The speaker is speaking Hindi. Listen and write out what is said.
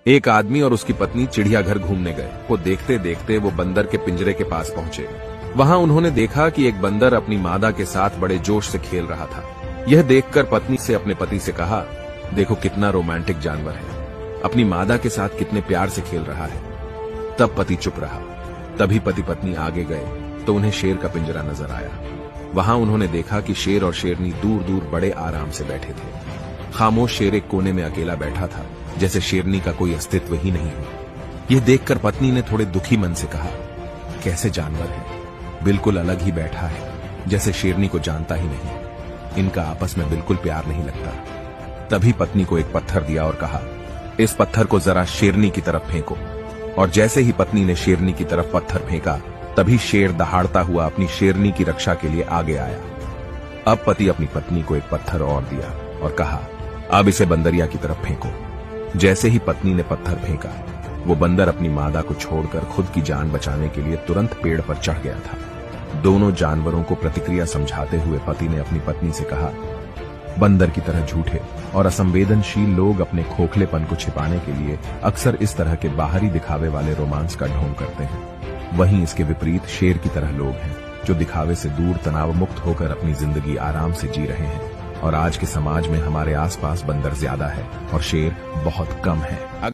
एक आदमी और उसकी पत्नी चिड़ियाघर घूमने गए। वो देखते देखते वो बंदर के पिंजरे के पास पहुंचे। वहां उन्होंने देखा कि एक बंदर अपनी मादा के साथ बड़े जोश से खेल रहा था। यह देखकर पत्नी से अपने पति से कहा, देखो कितना रोमांटिक जानवर है, अपनी मादा के साथ कितने प्यार से खेल रहा है। तब पति चुप रहा। तभी पति पत्नी आगे गए तो उन्हें शेर का पिंजरा नजर आया। वहां उन्होंने देखा कि शेर और शेरनी दूर दूर बड़े आराम से बैठे थे। खामोश शेर एक कोने में अकेला बैठा था, जैसे शेरनी का कोई अस्तित्व ही नहीं हो। यह देखकर पत्नी ने थोड़े दुखी मन से कहा, कैसे जानवर है, बिल्कुल अलग ही बैठा है, जैसे शेरनी को जानता ही नहीं। इनका आपस में बिल्कुल प्यार नहीं लगता। तभी पत्नी को एक पत्थर दिया और कहा, इस पत्थर को जरा शेरनी की तरफ फेंको। और जैसे ही पत्नी ने शेरनी की तरफ पत्थर फेंका, तभी शेर दहाड़ता हुआ अपनी शेरनी की रक्षा के लिए आगे आया। अब पति अपनी पत्नी को एक पत्थर और दिया और कहा, अब इसे बंदरिया की तरफ फेंको। जैसे ही पत्नी ने पत्थर फेंका, वो बंदर अपनी मादा को छोड़कर खुद की जान बचाने के लिए तुरंत पेड़ पर चढ़ गया था। दोनों जानवरों को प्रतिक्रिया समझाते हुए पति ने अपनी पत्नी से कहा, बंदर की तरह झूठे और असंवेदनशील लोग अपने खोखलेपन को छिपाने के लिए अक्सर इस तरह के बाहरी दिखावे वाले रोमांस का ढोंग करते हैं। वहीं इसके विपरीत शेर की तरह लोग हैं, जो दिखावे से दूर तनाव मुक्त होकर अपनी जिंदगी आराम से जी रहे हैं। और आज के समाज में हमारे आसपास बंदर ज्यादा है और शेर बहुत कम है।